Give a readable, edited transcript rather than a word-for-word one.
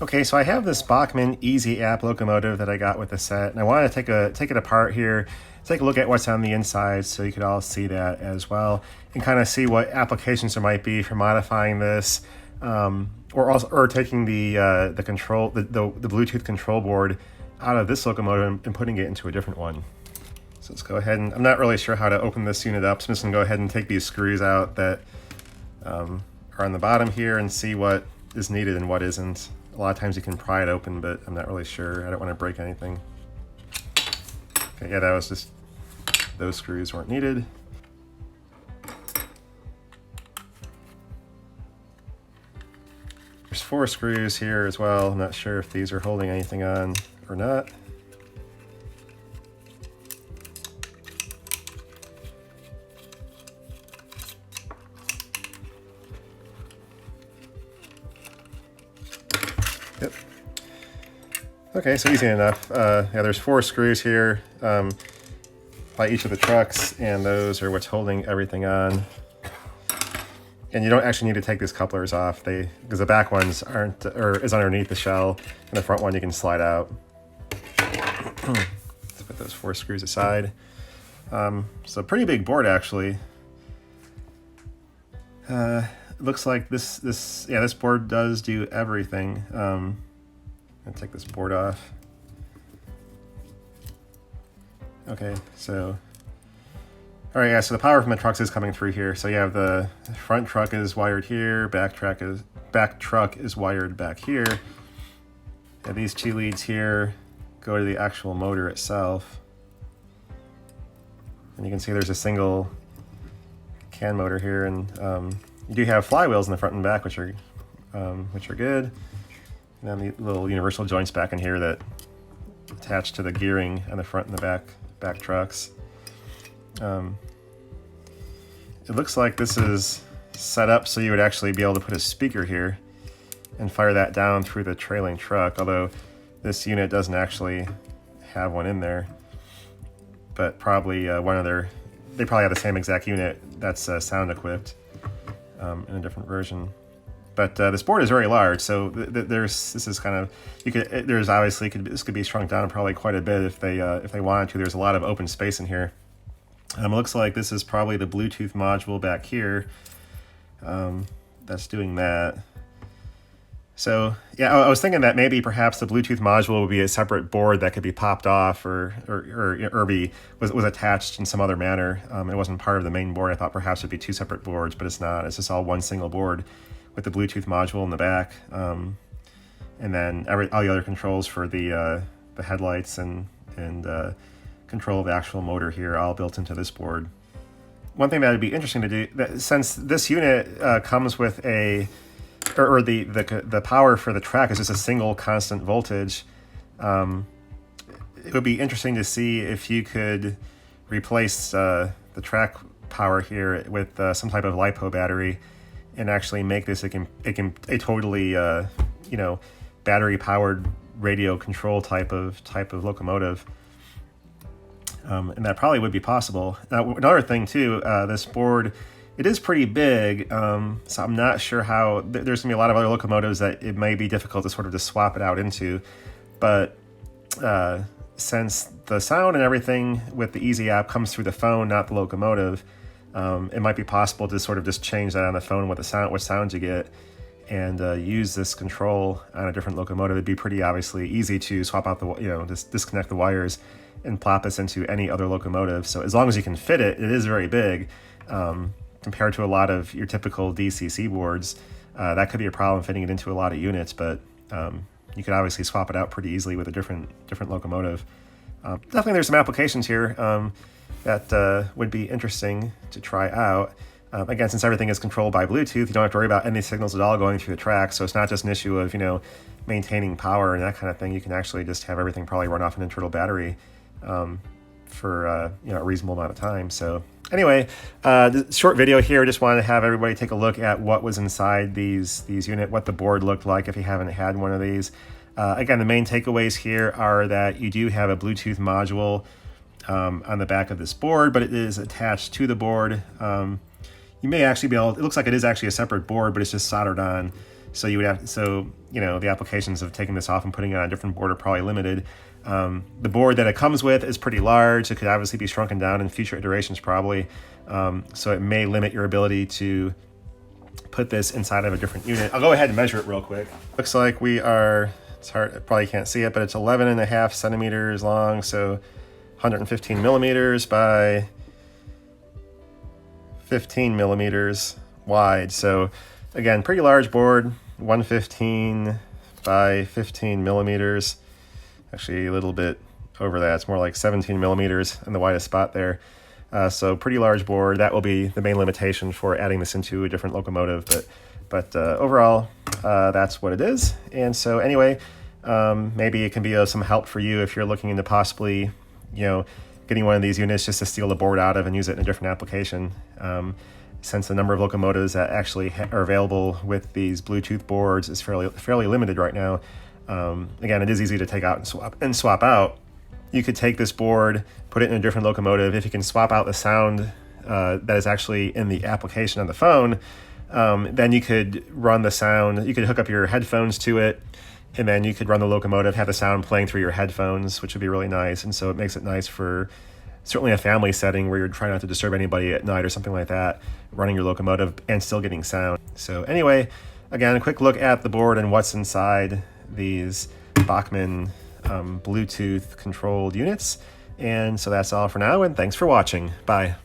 Okay, so I have this Bachmann E-Z App locomotive that I got with the set, and I want to take it apart here, take a look at what's on the inside so you could all see that as well, and kind of see what applications there might be for modifying this, or taking the Bluetooth control board out of this locomotive and putting it into a different one. So let's go ahead and, I'm not really sure how to open this unit up, so I'm just going to go ahead and take these screws out that are on the bottom here and see what is needed and what isn't. A lot of times you can pry it open, but I'm not really sure. I don't want to break anything. Okay, yeah, that was just, those screws weren't needed. There's 4 screws here as well. I'm not sure if these are holding anything on or not. Yep. Okay, so easy enough. Yeah, there's 4 screws here by each of the trucks, and those are what's holding everything on. And you don't actually need to take these couplers off, because the back ones is underneath the shell, and the front one you can slide out. Let's put those 4 screws aside. So pretty big board actually. Looks like this board does do everything. I'll take this board off. Okay, so all right, yeah. So the power from the trucks is coming through here. So you have the front truck is wired here, back truck is wired back here. And these 2 leads here go to the actual motor itself. And you can see there's a single can motor here, and you do have flywheels in the front and back, which are good. And then the little universal joints back in here that attach to the gearing on the front and the back trucks. It looks like this is set up so you would actually be able to put a speaker here and fire that down through the trailing truck, although this unit doesn't actually have one in there. But probably they probably have the same exact unit that's sound equipped in a different version. But this board is very large, so this could be shrunk down probably quite a bit if they wanted to. There's a lot of open space in here. It looks like this is probably the Bluetooth module back here that's doing that. So yeah, I was thinking that maybe perhaps the Bluetooth module would be a separate board that could be popped off or was attached in some other manner. It wasn't part of the main board. I thought perhaps it'd be 2 separate boards, but it's not. It's just all one single board with the Bluetooth module in the back, and then all the other controls for the headlights and control of the actual motor here, all built into this board. One thing that would be interesting to do, since this unit comes with the power for the track is just a single constant voltage, it would be interesting to see if you could replace the track power here with some type of LiPo battery and actually make this a totally battery powered radio control type of locomotive. And that probably would be possible. Now, another thing too, this board, it is pretty big, so I'm not sure how, there's gonna be a lot of other locomotives that it may be difficult to sort of just swap it out into, but since the sound and everything with the E-Z App comes through the phone, not the locomotive, it might be possible to sort of just change that on the phone with the sound, what sound you get, and use this control on a different locomotive. It'd be pretty obviously easy to swap out just disconnect the wires and plop this into any other locomotive. So as long as you can fit it, it is very big compared to a lot of your typical DCC boards. That could be a problem fitting it into a lot of units, but you could obviously swap it out pretty easily with a different locomotive. Definitely there's some applications here that would be interesting to try out. Again, since everything is controlled by Bluetooth, you don't have to worry about any signals at all going through the track, so it's not just an issue of maintaining power and that kind of thing. You can actually just have everything probably run off an internal battery for a reasonable amount of time. So anyway, short video here. Just wanted to have everybody take a look at what was inside these unit, what the board looked like if you haven't had one of these. Again, the main takeaways here are that you do have a Bluetooth module on the back of this board, but it is attached to the board. You may actually be able, it looks like it is actually a separate board, but it's just soldered on. So you would have, so you know, the applications of taking this off and putting it on a different board are probably limited. The board that it comes with is pretty large. It could obviously be shrunken down in future iterations probably. So it may limit your ability to put this inside of a different unit. I'll go ahead and measure it real quick. Looks like we are, it's hard, I probably can't see it, but it's 11.5 centimeters long. So 115 millimeters by 15 millimeters wide. So again, pretty large board, 115 by 15 millimeters. Actually a little bit over that. It's more like 17 millimeters in the widest spot there. So pretty large board. That will be the main limitation for adding this into a different locomotive. But overall, that's what it is. And so anyway, maybe it can be of some help for you if you're looking into possibly, getting one of these units just to steal the board out of and use it in a different application. Since the number of locomotives that actually are available with these Bluetooth boards is fairly limited right now. Again, it is easy to take out and swap out. You could take this board, put it in a different locomotive. If you can swap out the sound that is actually in the application on the phone, then you could run the sound. You could hook up your headphones to it, and then you could run the locomotive, have the sound playing through your headphones, which would be really nice. And so it makes it nice for certainly a family setting where you're trying not to disturb anybody at night or something like that, running your locomotive and still getting sound. So anyway, again, a quick look at the board and what's inside these Bachmann Bluetooth controlled units. And so that's all for now, and thanks for watching. Bye.